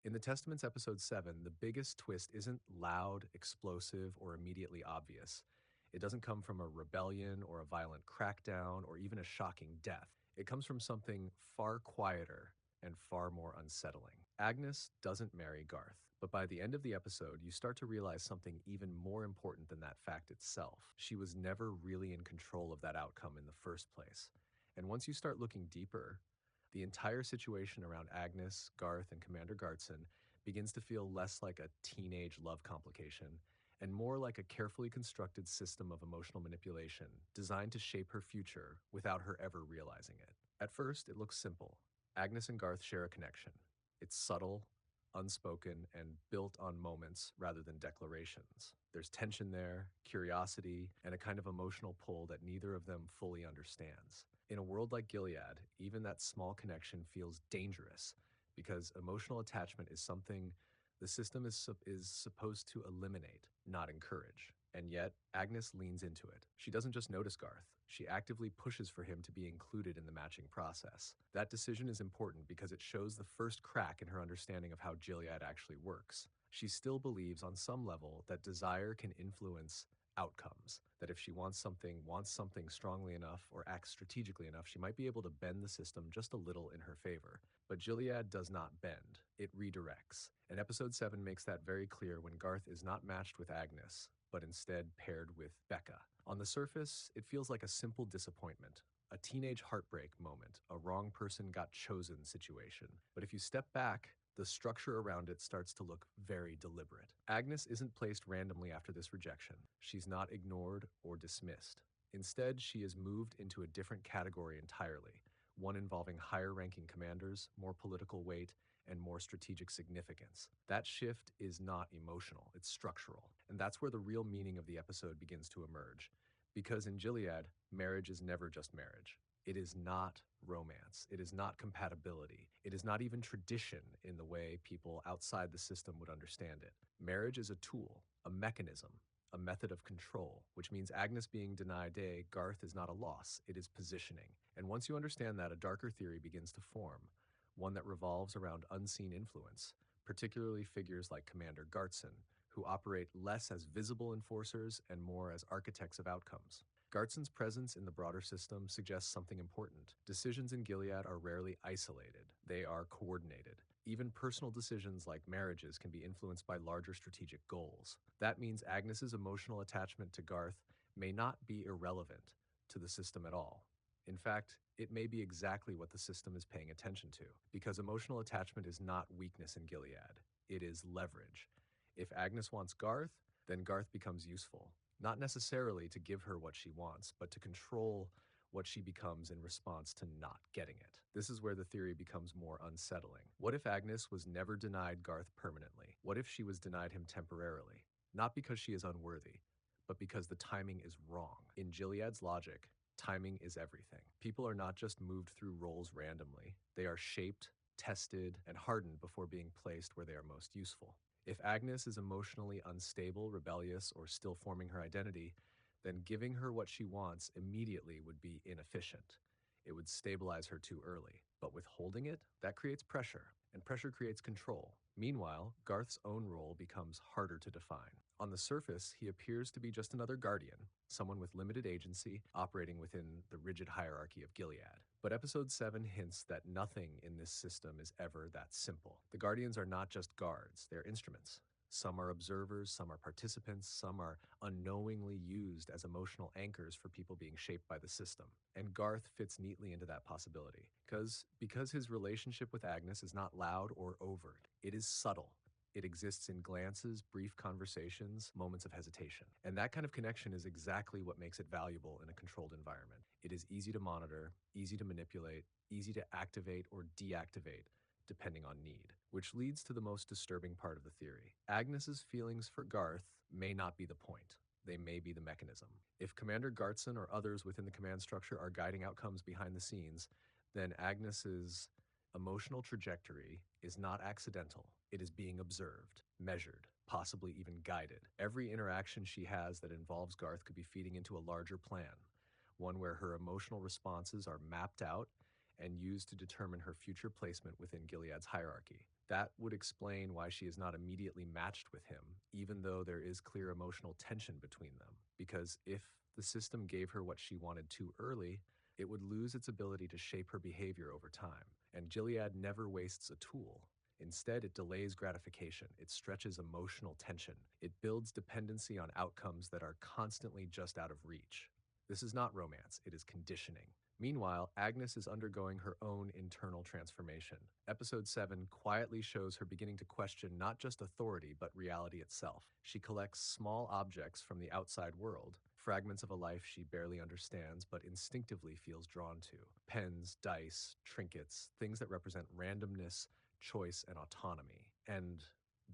In the Testament's episode 7, the biggest twist isn't loud, explosive, or immediately obvious. It doesn't come from a rebellion or a violent crackdown or even a shocking death. It comes from something far quieter and far more unsettling. Agnes doesn't marry Garth, but by the end of the episode, you start to realize something even more important than that fact itself. She was never really in control of that outcome in the first place. And once you start looking deeper, the entire situation around Agnes, Garth, and Commander Gartson begins to feel less like a teenage love complication and more like a carefully constructed system of emotional manipulation designed to shape her future without her ever realizing it. At first, it looks simple. Agnes and Garth share a connection. It's subtle, unspoken, and built on moments rather than declarations. There's tension there, curiosity, and a kind of emotional pull that neither of them fully understands. In a world like Gilead, even that small connection feels dangerous because emotional attachment is something the system is supposed to eliminate, not encourage. And yet, Agnes leans into it. She doesn't just notice Garth, she actively pushes for him to be included in the matching process. That decision is important because it shows the first crack in her understanding of how Gilead actually works. She still believes on some level that desire can influence outcomes, that if she wants something strongly enough or acts strategically enough, she might be able to bend the system just a little in her favor. But Gilead does not bend, it redirects. And episode 7 makes that very clear when Garth is not matched with Agnes, but instead paired with Becca. On the surface, it feels like a simple disappointment, a teenage heartbreak moment, a wrong person got chosen situation. But if you step back, the structure around it starts to look very deliberate. Agnes isn't placed randomly after this rejection. She's not ignored or dismissed. Instead, she is moved into a different category entirely, one involving higher-ranking commanders, more political weight, and more strategic significance. That shift is not emotional, it's structural. And that's where the real meaning of the episode begins to emerge. Because in Gilead, marriage is never just marriage. It is not romance. It is not compatibility. It is not even tradition in the way people outside the system would understand it. Marriage is a tool, a mechanism, a method of control, which means Agnes being denied a Garth is not a loss, it is positioning. And once you understand that, a darker theory begins to form, one that revolves around unseen influence, particularly figures like Commander Gartson, who operate less as visible enforcers and more as architects of outcomes. Gartson's presence in the broader system suggests something important. Decisions in Gilead are rarely isolated. They are coordinated. Even personal decisions like marriages can be influenced by larger strategic goals. That means Agnes's emotional attachment to Garth may not be irrelevant to the system at all. In fact, it may be exactly what the system is paying attention to, because emotional attachment is not weakness in Gilead. It is leverage. If Agnes wants Garth, then Garth becomes useful. Not necessarily to give her what she wants, but to control what she becomes in response to not getting it. This is where the theory becomes more unsettling. What if Agnes was never denied Garth permanently? What if she was denied him temporarily? Not because she is unworthy, but because the timing is wrong. In Gilead's logic, timing is everything. People are not just moved through roles randomly. They are shaped, tested, and hardened before being placed where they are most useful. If Agnes is emotionally unstable, rebellious, or still forming her identity, then giving her what she wants immediately would be inefficient. It would stabilize her too early. But withholding it, that creates pressure, and pressure creates control. Meanwhile, Garth's own role becomes harder to define. On the surface, he appears to be just another guardian, someone with limited agency, operating within the rigid hierarchy of Gilead. But episode 7 hints that nothing in this system is ever that simple. The guardians are not just guards, they're instruments. Some are observers, some are participants, some are unknowingly used as emotional anchors for people being shaped by the system. And Garth fits neatly into that possibility. Because his relationship with Agnes is not loud or overt, it is subtle. It exists in glances, brief conversations, moments of hesitation. And that kind of connection is exactly what makes it valuable in a controlled environment. It is easy to monitor, easy to manipulate, easy to activate or deactivate, depending on need, which leads to the most disturbing part of the theory. Agnes's feelings for Garth may not be the point. They may be the mechanism. If Commander Gartson or others within the command structure are guiding outcomes behind the scenes, then Agnes's emotional trajectory is not accidental. It is being observed, measured, possibly even guided. Every interaction she has that involves Garth could be feeding into a larger plan, one where her emotional responses are mapped out and used to determine her future placement within Gilead's hierarchy. That would explain why she is not immediately matched with him, even though there is clear emotional tension between them. Because if the system gave her what she wanted too early, it would lose its ability to shape her behavior over time. And Gilead never wastes a tool. Instead, it delays gratification. It stretches emotional tension. It builds dependency on outcomes that are constantly just out of reach. This is not romance, it is conditioning. Meanwhile, Agnes is undergoing her own internal transformation. Episode 7 quietly shows her beginning to question not just authority, but reality itself. She collects small objects from the outside world, fragments of a life she barely understands but instinctively feels drawn to. Pens, dice, trinkets, things that represent randomness, choice, and autonomy. And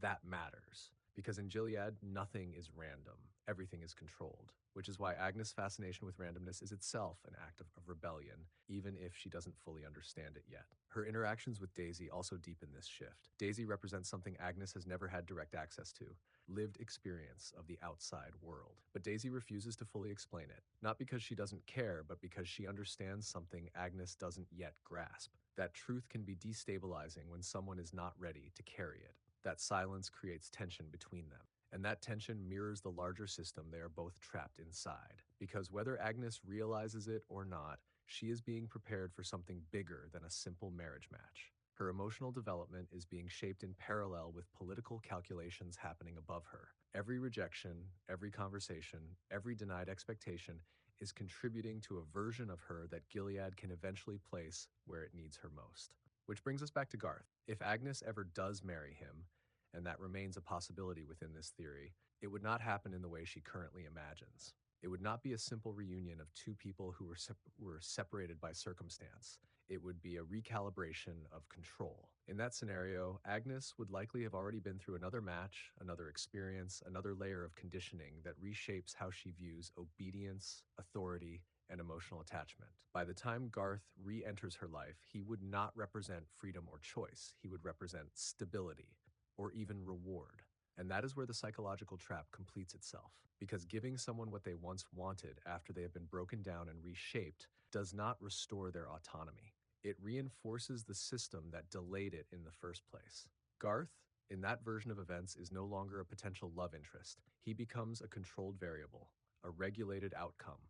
that matters. Because in Gilead, nothing is random, everything is controlled, which is why Agnes' fascination with randomness is itself an act of rebellion, even if she doesn't fully understand it yet. Her interactions with Daisy also deepen this shift. Daisy represents something Agnes has never had direct access to, lived experience of the outside world. But Daisy refuses to fully explain it, not because she doesn't care, but because she understands something Agnes doesn't yet grasp. That truth can be destabilizing when someone is not ready to carry it. That silence creates tension between them. And that tension mirrors the larger system they are both trapped inside. Because whether Agnes realizes it or not, she is being prepared for something bigger than a simple marriage match. Her emotional development is being shaped in parallel with political calculations happening above her. Every rejection, every conversation, every denied expectation is contributing to a version of her that Gilead can eventually place where it needs her most. Which brings us back to Garth. If Agnes ever does marry him, and that remains a possibility within this theory, it would not happen in the way she currently imagines. It would not be a simple reunion of two people who were separated by circumstance. It would be a recalibration of control. In that scenario, Agnes would likely have already been through another match, another experience, another layer of conditioning that reshapes how she views obedience, authority, and emotional attachment. By the time Garth re-enters her life, he would not represent freedom or choice. He would represent stability, or even reward. And that is where the psychological trap completes itself. Because giving someone what they once wanted after they have been broken down and reshaped does not restore their autonomy. It reinforces the system that delayed it in the first place. Garth, in that version of events, is no longer a potential love interest. He becomes a controlled variable, a regulated outcome,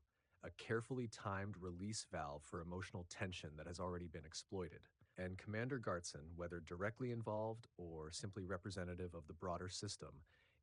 a carefully timed release valve for emotional tension that has already been exploited. And Commander Gartson, whether directly involved or simply representative of the broader system,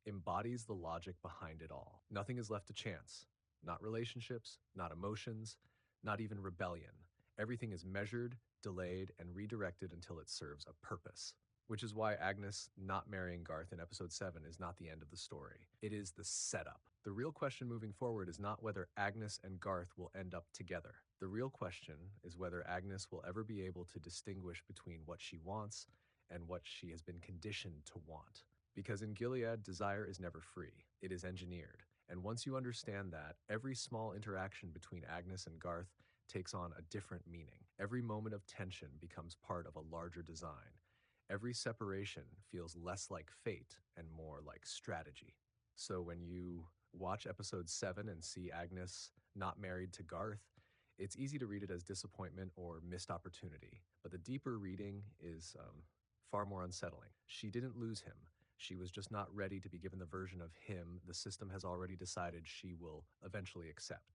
embodies the logic behind it all. Nothing is left to chance. Not relationships, not emotions, not even rebellion. Everything is measured, delayed, and redirected until it serves a purpose. Which is why Agnes not marrying Garth in episode 7 is not the end of the story. It is the setup. The real question moving forward is not whether Agnes and Garth will end up together. The real question is whether Agnes will ever be able to distinguish between what she wants and what she has been conditioned to want. Because in Gilead, desire is never free. It is engineered. And once you understand that, every small interaction between Agnes and Garth takes on a different meaning. Every moment of tension becomes part of a larger design. Every separation feels less like fate and more like strategy. So when you watch episode 7 and see Agnes not married to Garth, it's easy to read it as disappointment or missed opportunity. But the deeper reading is far more unsettling. She didn't lose him. She was just not ready to be given the version of him the system has already decided she will eventually accept.